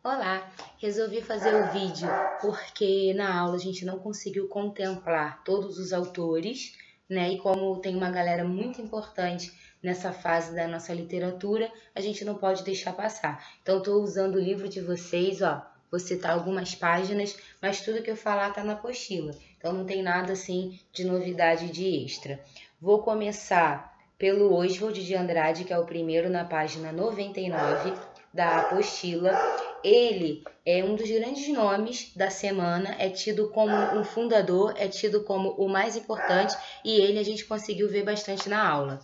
Olá, resolvi fazer o vídeo porque na aula a gente não conseguiu contemplar todos os autores, né? E como tem uma galera muito importante nessa fase da nossa literatura, a gente não pode deixar passar. Então, estou usando o livro de vocês, ó. Vou citar algumas páginas, mas tudo que eu falar tá na apostila. Então, não tem nada assim de novidade de extra. Vou começar pelo Oswald de Andrade, que é o primeiro na página 99 da apostila. Ele é um dos grandes nomes da semana, é tido como um fundador, é tido como o mais importante e ele a gente conseguiu ver bastante na aula.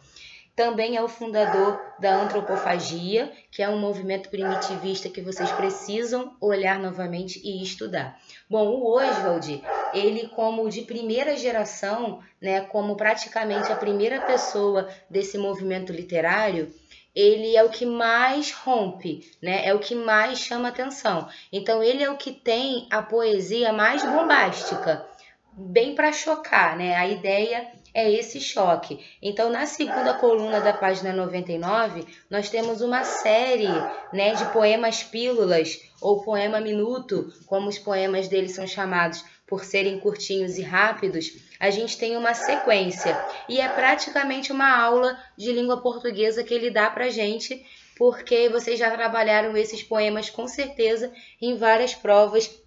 Também é o fundador da antropofagia, que é um movimento primitivista que vocês precisam olhar novamente e estudar. Bom, o Oswald, ele como de primeira geração, né, como praticamente a primeira pessoa desse movimento literário, ele é o que mais rompe, né? É o que mais chama atenção. Então, ele é o que tem a poesia mais bombástica, bem para chocar, né? A ideia é esse choque. Então, na segunda coluna da página 99, nós temos uma série, né, de poemas pílulas ou poema minuto, como os poemas dele são chamados por serem curtinhos e rápidos. A gente tem uma sequência e é praticamente uma aula de língua portuguesa que ele dá pra gente, porque vocês já trabalharam esses poemas com certeza em várias provas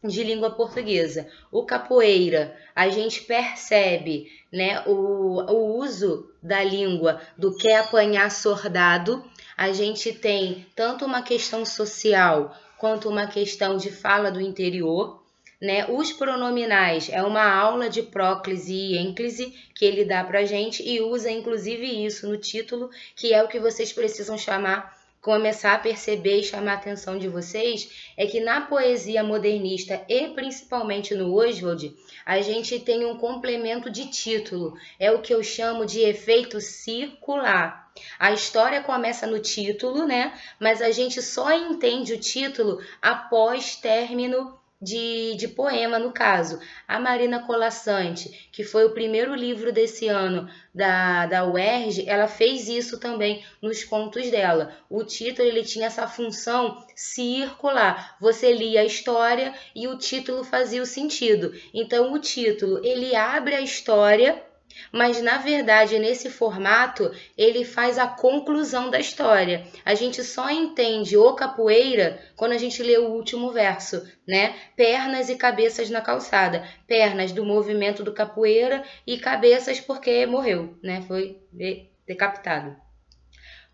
de língua portuguesa. O capoeira, a gente percebe, né, o uso da língua do que apanhar sordado. A gente tem tanto uma questão social quanto uma questão de fala do interior. Né? Os pronominais é uma aula de próclise e ênclise que ele dá pra gente e usa inclusive isso no título, que é o que vocês precisam começar a perceber e chamar a atenção de vocês, é que na poesia modernista e principalmente no Oswald, a gente tem um complemento de título, é o que eu chamo de efeito circular. A história começa no título, né? Mas a gente só entende o título após término de poema, no caso. A Marina Colasanti, que foi o primeiro livro desse ano da UERJ, ela fez isso também nos contos dela. O título ele tinha essa função circular. Você lia a história e o título fazia o sentido. Então, o título ele abre a história, mas na verdade nesse formato ele faz a conclusão da história. A gente só entende o capoeira quando a gente lê o último verso, né? Pernas e cabeças na calçada. Pernas do movimento do capoeira e cabeças porque morreu, né? Foi decapitado.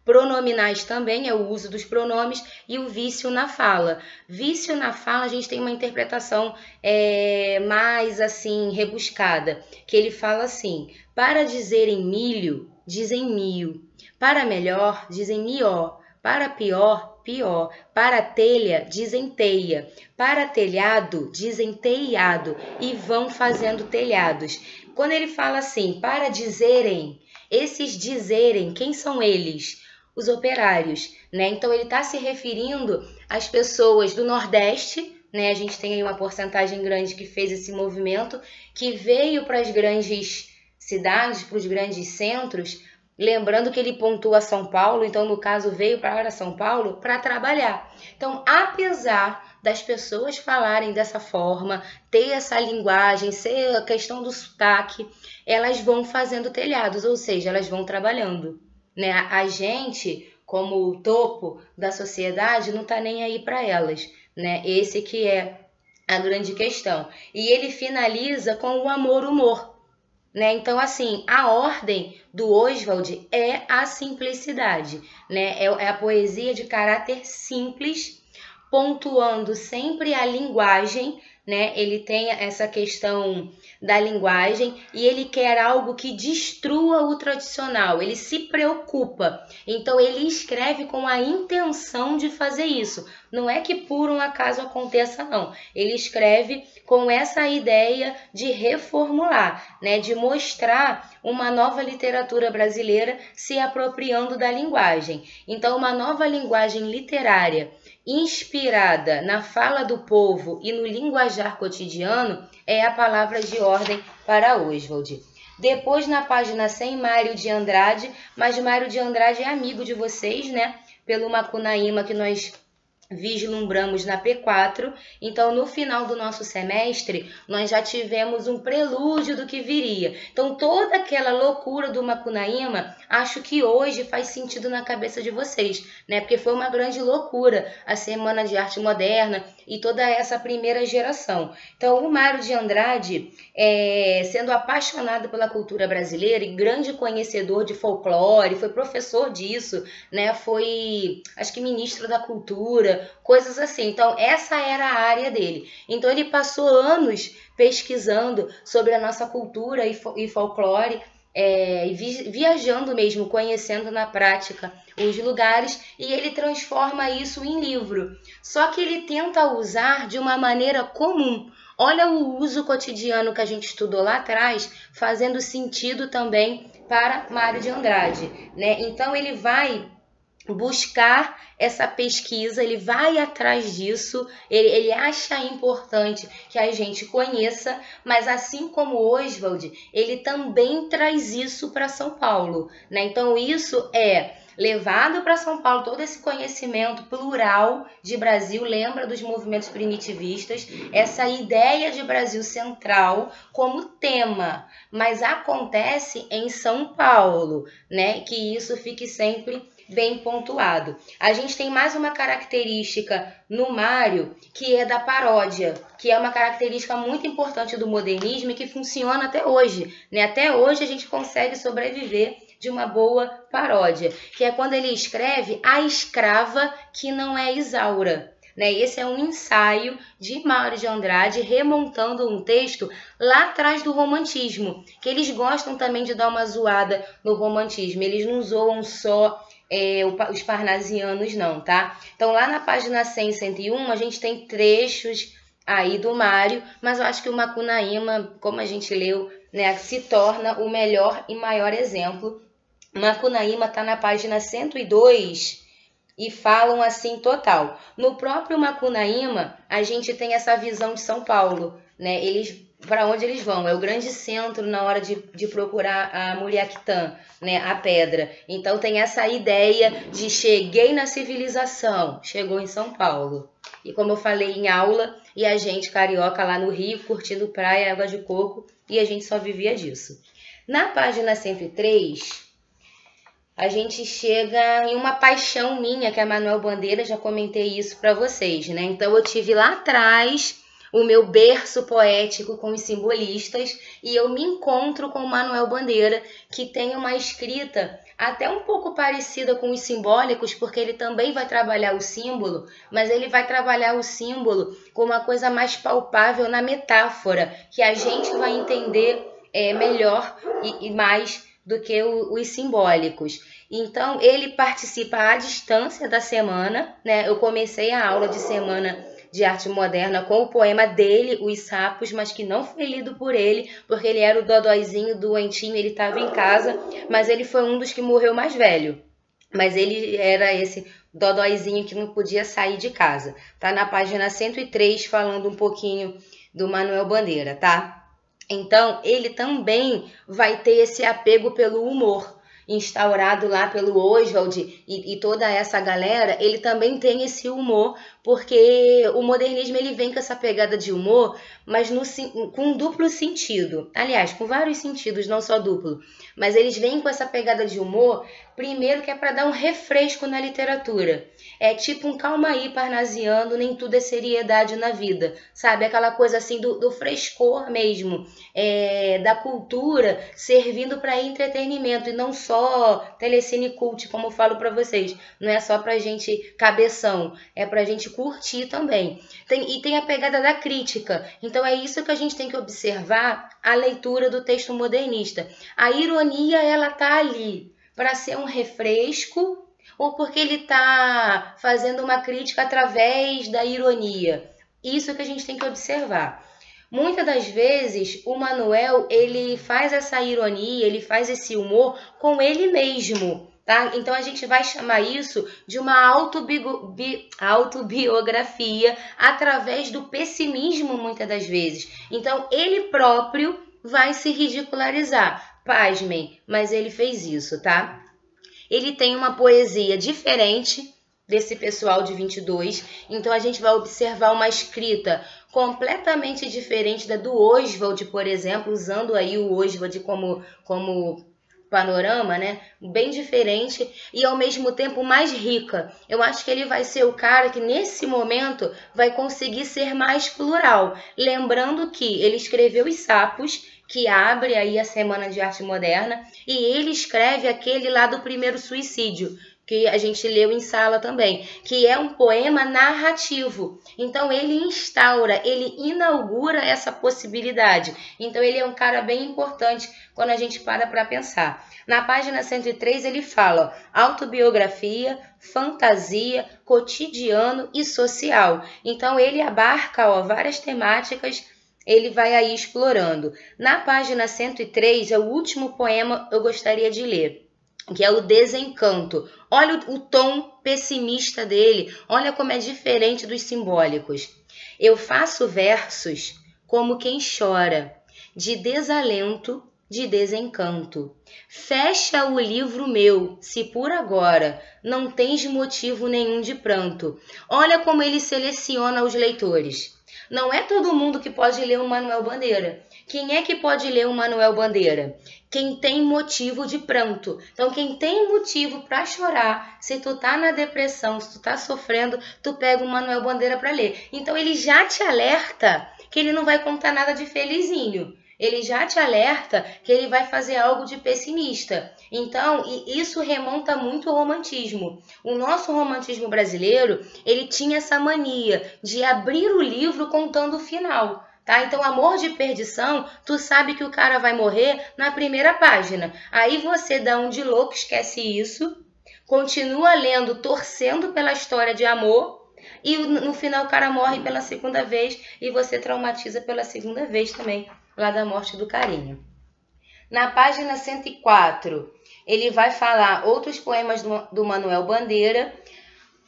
Pronominais também é o uso dos pronomes e o vício na fala. Vício na fala a gente tem uma interpretação mais assim rebuscada, que ele fala assim: para dizerem milho, dizem mil, para melhor, dizem mió, para pior, pior, para telha, dizem teia, para telhado, dizem teiado e vão fazendo telhados. Quando ele fala assim, para dizerem, esses dizerem, quem são eles? Os operários, né? Então ele está se referindo às pessoas do Nordeste, né? A gente tem aí uma porcentagem grande que fez esse movimento, que veio para as grandes cidades, para os grandes centros, lembrando que ele pontua São Paulo, então no caso veio para São Paulo para trabalhar. Então, apesar das pessoas falarem dessa forma, ter essa linguagem, ser a questão do sotaque, elas vão fazendo telhados, ou seja, elas vão trabalhando. Né? A gente, como o topo da sociedade, não está nem aí para elas. Né? Esse que é a grande questão. E ele finaliza com o amor-humor. Né? Então, assim, a ordem do Oswald é a simplicidade. Né? É a poesia de caráter simples, pontuando sempre a linguagem, né? Ele tem essa questão da linguagem e ele quer algo que destrua o tradicional, ele se preocupa. Então ele escreve com a intenção de fazer isso. Não é que por um acaso aconteça, não. Ele escreve com essa ideia de reformular, né? De mostrar uma nova literatura brasileira se apropriando da linguagem. Então, uma nova linguagem literária inspirada na fala do povo e no linguajar cotidiano é a palavra de ordem para Oswald. Depois, na página 100, Mário de Andrade, mas Mário de Andrade é amigo de vocês, né? Pelo Macunaíma que nós vislumbramos na P4, então no final do nosso semestre nós já tivemos um prelúdio do que viria. Então toda aquela loucura do Macunaíma, acho que hoje faz sentido na cabeça de vocês, né? Porque foi uma grande loucura a Semana de Arte Moderna e toda essa primeira geração. Então o Mário de Andrade, sendo apaixonado pela cultura brasileira e grande conhecedor de folclore, foi professor disso, né? Foi, acho que ministro da cultura, coisas assim. Então essa era a área dele. Então ele passou anos pesquisando sobre a nossa cultura e folclore, viajando mesmo, conhecendo na prática os lugares, e ele transforma isso em livro. Só que ele tenta usar de uma maneira comum. Olha o uso cotidiano que a gente estudou lá atrás, fazendo sentido também para Mário de Andrade, né? Então ele vai buscar essa pesquisa, ele vai atrás disso, ele acha importante que a gente conheça, mas assim como o Oswald, ele também traz isso para São Paulo, né? Então isso é levado para São Paulo, todo esse conhecimento plural de Brasil, lembra dos movimentos primitivistas, essa ideia de Brasil central como tema, mas acontece em São Paulo, né? Que isso fique sempre bem pontuado. A gente tem mais uma característica no Mário, que é da paródia, que é uma característica muito importante do modernismo e que funciona até hoje, né? Até hoje a gente consegue sobreviver de uma boa paródia, que é quando ele escreve A Escrava que Não é Isaura. Né? Esse é um ensaio de Mário de Andrade remontando um texto lá atrás do romantismo, que eles gostam também de dar uma zoada no romantismo, eles não zoam só os parnasianos não, tá? Então lá na página 100 e 101 a gente tem trechos aí do Mário, mas eu acho que o Macunaíma, como a gente leu, né, se torna o melhor e maior exemplo. Macunaíma está na página 102 e falam assim total. No próprio Macunaíma, a gente tem essa visão de São Paulo, né? Para onde eles vão? É o grande centro na hora de procurar a Muriactã, né? A pedra. Então tem essa ideia de cheguei na civilização, chegou em São Paulo. E como eu falei em aula, e a gente carioca lá no Rio, curtindo praia, água de coco, e a gente só vivia disso. Na página 103... a gente chega em uma paixão minha, que é Manuel Bandeira, já comentei isso para vocês, né? Então eu tive lá atrás o meu berço poético com os simbolistas e eu me encontro com o Manuel Bandeira, que tem uma escrita até um pouco parecida com os simbólicos, porque ele também vai trabalhar o símbolo, mas ele vai trabalhar o símbolo com uma coisa mais palpável na metáfora, que a gente vai entender melhor e mais do que os simbólicos. Então, ele participa à distância da semana, né? Eu comecei a aula de Semana de Arte Moderna com o poema dele, Os Sapos, mas que não foi lido por ele, porque ele era o dodóizinho, doentinho, ele estava em casa, mas ele foi um dos que morreu mais velho. Mas ele era esse dodóizinho que não podia sair de casa. Tá na página 103, falando um pouquinho do Manuel Bandeira, tá? Então, ele também vai ter esse apego pelo humor, instaurado lá pelo Oswald e toda essa galera. Ele também tem esse humor, porque o modernismo ele vem com essa pegada de humor, mas com um duplo sentido. Aliás, com vários sentidos, não só duplo. Mas eles vêm com essa pegada de humor, primeiro que é para dar um refresco na literatura. É tipo um calma aí parnasiano, nem tudo é seriedade na vida, sabe? Aquela coisa assim do frescor mesmo, da cultura servindo para entretenimento e não só telecine cult, como eu falo para vocês. Não é só pra gente cabeção, é pra gente curtir também. E tem a pegada da crítica. Então é isso que a gente tem que observar a leitura do texto modernista. A ironia, ela tá ali para ser um refresco ou porque ele está fazendo uma crítica através da ironia. Isso que a gente tem que observar. Muitas das vezes, o Manuel, ele faz essa ironia, ele faz esse humor com ele mesmo, tá? Então, a gente vai chamar isso de uma autobiografia através do pessimismo, muitas das vezes. Então, ele próprio vai se ridicularizar. Pasmem, mas ele fez isso, tá? Ele tem uma poesia diferente desse pessoal de 22. Então a gente vai observar uma escrita completamente diferente da do Oswald, por exemplo, usando aí o Oswald como panorama, né? Bem diferente e ao mesmo tempo mais rica. Eu acho que ele vai ser o cara que nesse momento vai conseguir ser mais plural. Lembrando que ele escreveu Os Sapos, que abre aí a Semana de Arte Moderna, e ele escreve aquele lá do Primeiro Suicídio, que a gente leu em sala também, que é um poema narrativo. Então ele instaura, ele inaugura essa possibilidade. Então ele é um cara bem importante quando a gente para pensar. Na página 103 ele fala autobiografia, fantasia, cotidiano e social. Então ele abarca várias temáticas, ele vai aí explorando. Na página 103 é o último poema que eu gostaria de ler, que é o Desencanto. Olha o tom pessimista dele, olha como é diferente dos simbólicos. Eu faço versos como quem chora, de desalento, de desencanto. Fecha o livro meu, se por agora não tens motivo nenhum de pranto. Olha como ele seleciona os leitores. Não é todo mundo que pode ler o Manuel Bandeira. Quem é que pode ler o Manuel Bandeira? Quem tem motivo de pranto. Então, quem tem motivo para chorar, se tu tá na depressão, se tu tá sofrendo, tu pega o Manuel Bandeira para ler. Então, ele já te alerta que ele não vai contar nada de felizinho. Ele já te alerta que ele vai fazer algo de pessimista. Então, isso remonta muito ao romantismo. O nosso romantismo brasileiro, ele tinha essa mania de abrir o livro contando o final. Tá? Então, Amor de Perdição, tu sabe que o cara vai morrer na primeira página. Aí você dá um de louco, esquece isso, continua lendo, torcendo pela história de amor, e no final o cara morre pela segunda vez e você traumatiza pela segunda vez também, lá da morte do carinha. Na página 104, ele vai falar outros poemas do Manuel Bandeira.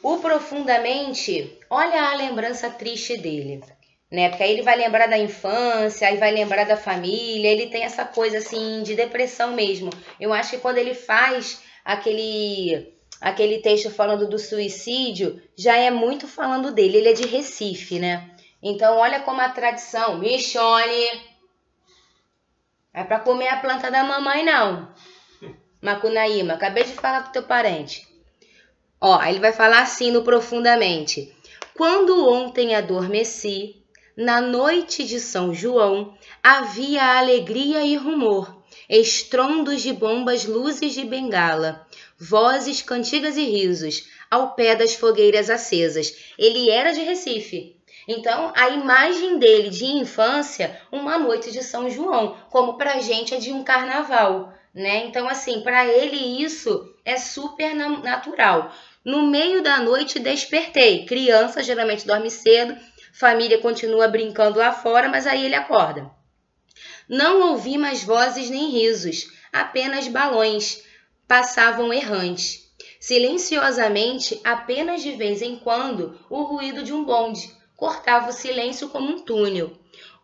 O Profundamente, olha a lembrança triste dele, né? Porque aí ele vai lembrar da infância, aí vai lembrar da família, ele tem essa coisa assim de depressão mesmo. Eu acho que quando ele faz aquele texto falando do suicídio, já é muito falando dele. Ele é de Recife, né? Então olha como a tradição, Michone, é pra comer a planta da mamãe não, Macunaíma, acabei de falar pro teu parente. Ó, ele vai falar assim no Profundamente. Quando ontem adormeci, na noite de São João, havia alegria e rumor, estrondos de bombas, luzes de bengala, vozes, cantigas e risos, ao pé das fogueiras acesas. Ele era de Recife. Então, a imagem dele de infância, uma noite de São João, como pra gente é de um carnaval, né? Então, assim, para ele isso é super natural. No meio da noite despertei. Criança geralmente dorme cedo, família continua brincando lá fora, mas aí ele acorda. Não ouvi mais vozes nem risos, apenas balões passavam errantes. Silenciosamente, apenas de vez em quando, o ruído de um bonde cortava o silêncio como um túnel.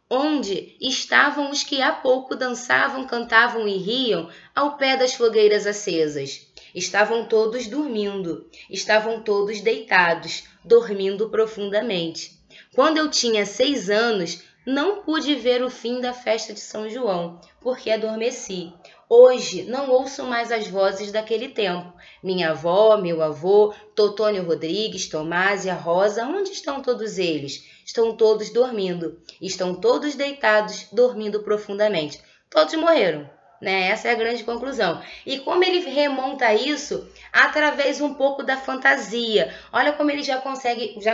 Onde estavam os que há pouco dançavam, cantavam e riam ao pé das fogueiras acesas? Estavam todos dormindo, estavam todos deitados, dormindo profundamente. Quando eu tinha 6 anos, não pude ver o fim da festa de São João, porque adormeci. Hoje não ouço mais as vozes daquele tempo. Minha avó, meu avô, Totônio Rodrigues, Tomásia, Rosa, onde estão todos eles? Estão todos dormindo. Estão todos deitados, dormindo profundamente. Todos morreram, né? Essa é a grande conclusão. E como ele remonta isso através um pouco da fantasia. Olha como ele já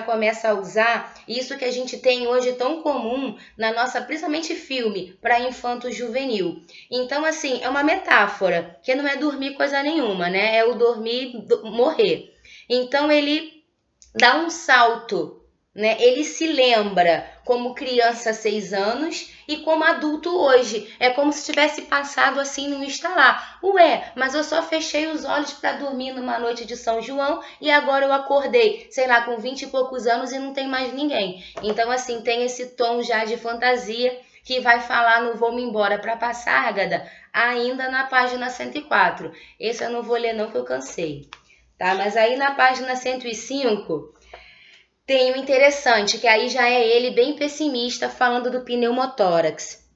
começa a usar isso que a gente tem hoje tão comum na nossa, principalmente filme, para infanto-juvenil. Então, assim, é uma metáfora, que não é dormir coisa nenhuma, né? É o dormir, morrer. Então, ele dá um salto, né? Ele se lembra como criança 6 anos e como adulto hoje. É como se tivesse passado assim no estalar. Ué, mas eu só fechei os olhos para dormir numa noite de São João e agora eu acordei, sei lá, com 20 e poucos anos e não tem mais ninguém. Então, assim, tem esse tom já de fantasia que vai falar no Vou-me embora para passar, Ágada, ainda na página 104. Esse eu não vou ler não, que eu cansei. tá? Mas aí na página 105 tem o interessante, que aí já é ele bem pessimista falando do pneumotórax.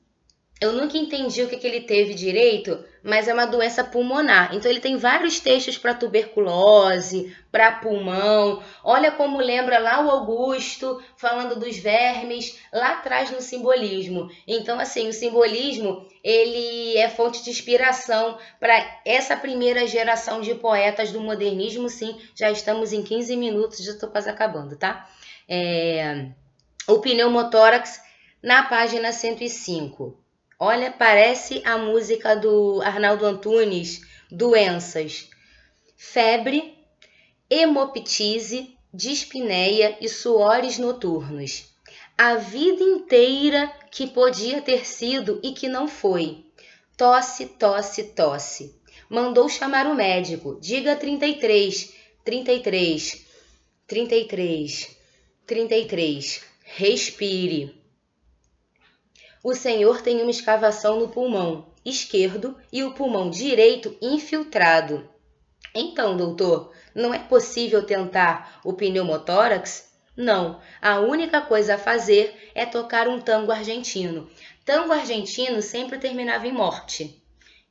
Eu nunca entendi o que ele teve direito, mas é uma doença pulmonar. Então ele tem vários textos para tuberculose, para pulmão. Olha como lembra lá o Augusto falando dos vermes lá atrás no simbolismo. Então assim, o simbolismo ele é fonte de inspiração para essa primeira geração de poetas do modernismo. Sim, já estamos em 15 minutos, já estou quase acabando, tá? O pneumotórax na página 105. Olha, parece a música do Arnaldo Antunes, Doenças. Febre, hemoptise, dispneia e suores noturnos. A vida inteira que podia ter sido e que não foi. Tosse, tosse, tosse. Mandou chamar o médico. Diga 33, 33, 33, 33. Respire. O senhor tem uma escavação no pulmão esquerdo e o pulmão direito infiltrado. Então, doutor, não é possível tentar o pneumotórax? Não, a única coisa a fazer é tocar um tango argentino. Tango argentino sempre terminava em morte.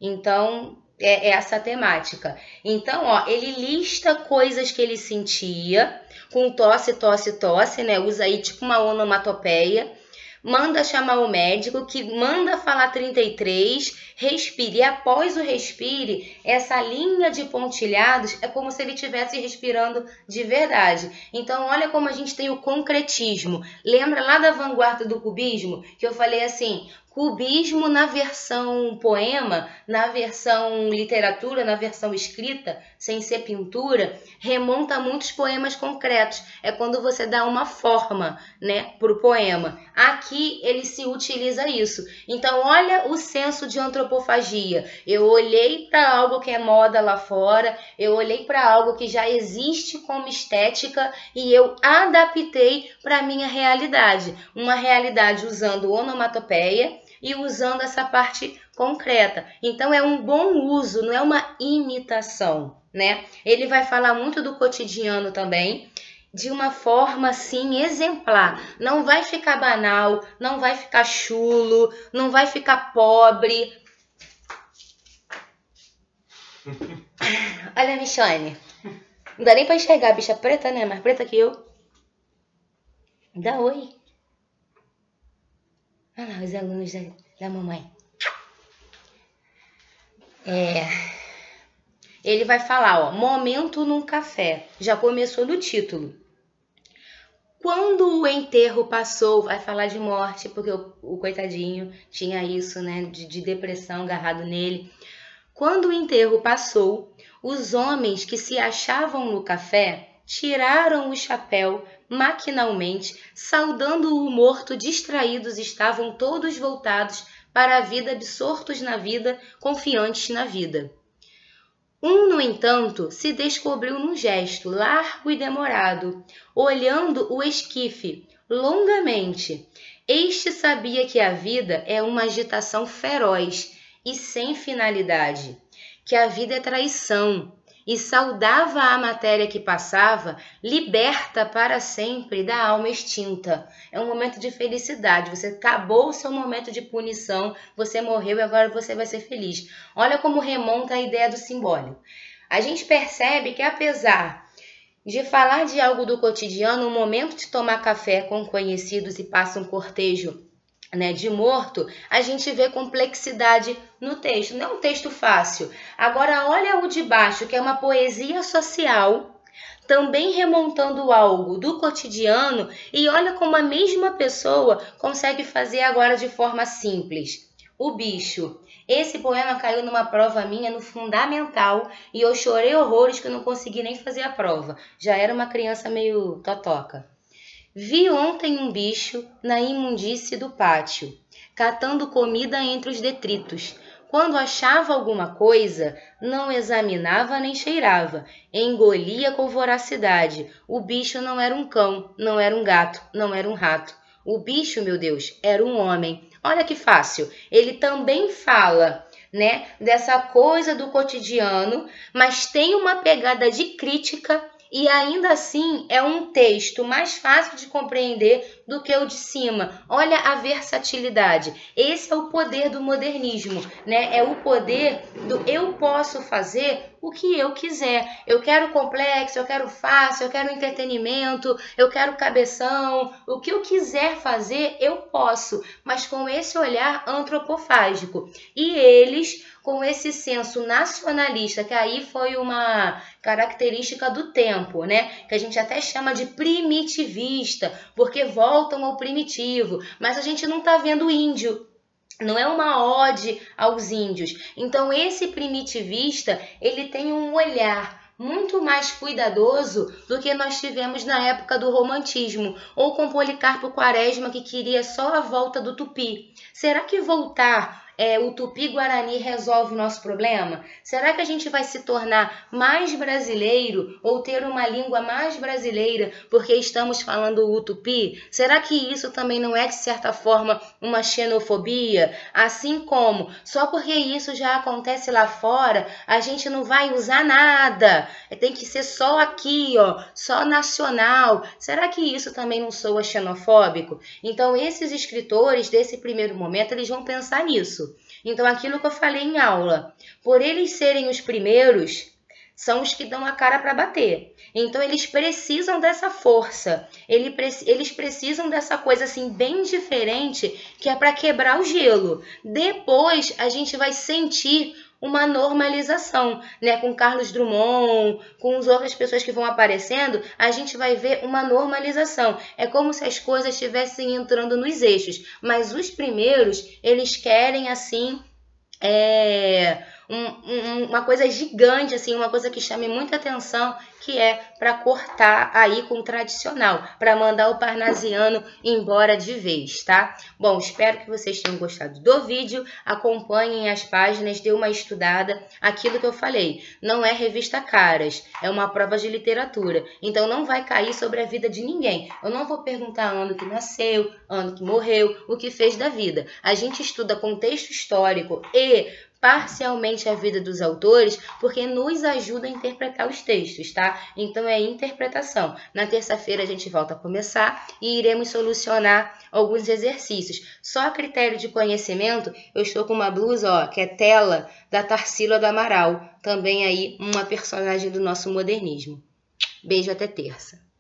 Então, é essa a temática. Então, ó, ele lista coisas que ele sentia, com tosse, tosse, tosse, né? Usa aí tipo uma onomatopeia. Manda chamar o médico, que manda falar 33, respire. E após o respire, essa linha de pontilhados é como se ele estivesse respirando de verdade. Então, olha como a gente tem o concretismo. Lembra lá da vanguarda do cubismo? Que eu falei assim, cubismo na versão poema, na versão literatura, na versão escrita, sem ser pintura, remonta a muitos poemas concretos. É quando você dá uma forma, né, para o poema. Aqui ele se utiliza isso. Então, olha o senso de antropofagia. Eu olhei para algo que é moda lá fora, eu olhei para algo que já existe como estética e eu adaptei para a minha realidade. Uma realidade usando onomatopeia e usando essa parte concreta. Então, é um bom uso, não é uma imitação, né? Ele vai falar muito do cotidiano também, de uma forma, assim, exemplar. Não vai ficar banal, não vai ficar chulo, não vai ficar pobre. Olha a Michane. Não dá nem pra enxergar, a bicha preta, né? Mais preta que eu. Dá oi. Olha lá, os alunos da mamãe. Ele vai falar, ó, momento num café. Já começou no título. Quando o enterro passou, vai falar de morte, porque o coitadinho tinha isso, né, de depressão agarrado nele. Quando o enterro passou, os homens que se achavam no café tiraram o chapéu maquinalmente, saudando o morto, distraídos, estavam todos voltados para a vida, absortos na vida, confiantes na vida. Um, no entanto, se descobriu num gesto largo e demorado, olhando o esquife longamente. Este sabia que a vida é uma agitação feroz e sem finalidade, que a vida é traição, e saudava a matéria que passava, liberta para sempre da alma extinta. É um momento de felicidade, você acabou o seu momento de punição, você morreu e agora você vai ser feliz. Olha como remonta a ideia do simbólico. A gente percebe que apesar de falar de algo do cotidiano, o momento de tomar café com conhecidos e passa um cortejo, né, de morto, a gente vê complexidade no texto. Não é um texto fácil. Agora, olha o de baixo, que é uma poesia social, também remontando algo do cotidiano, e olha como a mesma pessoa consegue fazer agora de forma simples. O bicho. Esse poema caiu numa prova minha no fundamental e eu chorei horrores que eu não consegui nem fazer a prova. Já era uma criança meio totoca. Vi ontem um bicho na imundície do pátio, catando comida entre os detritos. Quando achava alguma coisa, não examinava nem cheirava, engolia com voracidade. O bicho não era um cão, não era um gato, não era um rato. O bicho, meu Deus, era um homem. Olha que fácil. Ele também fala né, dessa coisa do cotidiano, mas tem uma pegada de crítica e ainda assim é um texto mais fácil de compreender do que o de cima. Olha a versatilidade. Esse é o poder do modernismo, né? É o poder do eu posso fazer o que eu quiser. Eu quero complexo, eu quero fácil, eu quero entretenimento, eu quero cabeção. O que eu quiser fazer, eu posso, mas com esse olhar antropofágico. E eles, com esse senso nacionalista, que aí foi uma característica do tempo, né? Que a gente até chama de primitivista, porque voltam ao primitivo, mas a gente não está vendo o índio. Não é uma ode aos índios. Então, esse primitivista, ele tem um olhar muito mais cuidadoso do que nós tivemos na época do romantismo, ou com Policarpo Quaresma, que queria só a volta do tupi. Será que voltar o tupi-guarani resolve o nosso problema? Será que a gente vai se tornar mais brasileiro ou ter uma língua mais brasileira porque estamos falando o tupi? Será que isso também não é, de certa forma, uma xenofobia? Assim como, só porque isso já acontece lá fora, a gente não vai usar nada. Tem que ser só aqui, ó, só nacional. Será que isso também não soa xenofóbico? Então, esses escritores, desse primeiro momento, eles vão pensar nisso. Então, aquilo que eu falei em aula, por eles serem os primeiros, são os que dão a cara para bater. Então, eles precisam dessa força, eles precisam dessa coisa assim bem diferente, que é para quebrar o gelo. Depois, a gente vai sentir uma normalização, né? Com Carlos Drummond, com as outras pessoas que vão aparecendo, a gente vai ver uma normalização. É como se as coisas estivessem entrando nos eixos. Mas os primeiros, eles querem, assim, uma coisa gigante, assim, uma coisa que chame muita atenção, que é para cortar aí com o tradicional, para mandar o parnasiano embora de vez, tá? Bom, espero que vocês tenham gostado do vídeo, acompanhem as páginas, dê uma estudada, aquilo que eu falei, não é revista Caras, é uma prova de literatura, então não vai cair sobre a vida de ninguém, eu não vou perguntar ano que nasceu, ano que morreu, o que fez da vida, a gente estuda contexto histórico e parcialmente a vida dos autores, porque nos ajuda a interpretar os textos, tá? Então é interpretação. Na terça-feira a gente volta a começar e iremos solucionar alguns exercícios. Só a critério de conhecimento, eu estou com uma blusa, ó, que é Tela, da Tarsila do Amaral, também aí uma personagem do nosso modernismo. Beijo, até terça.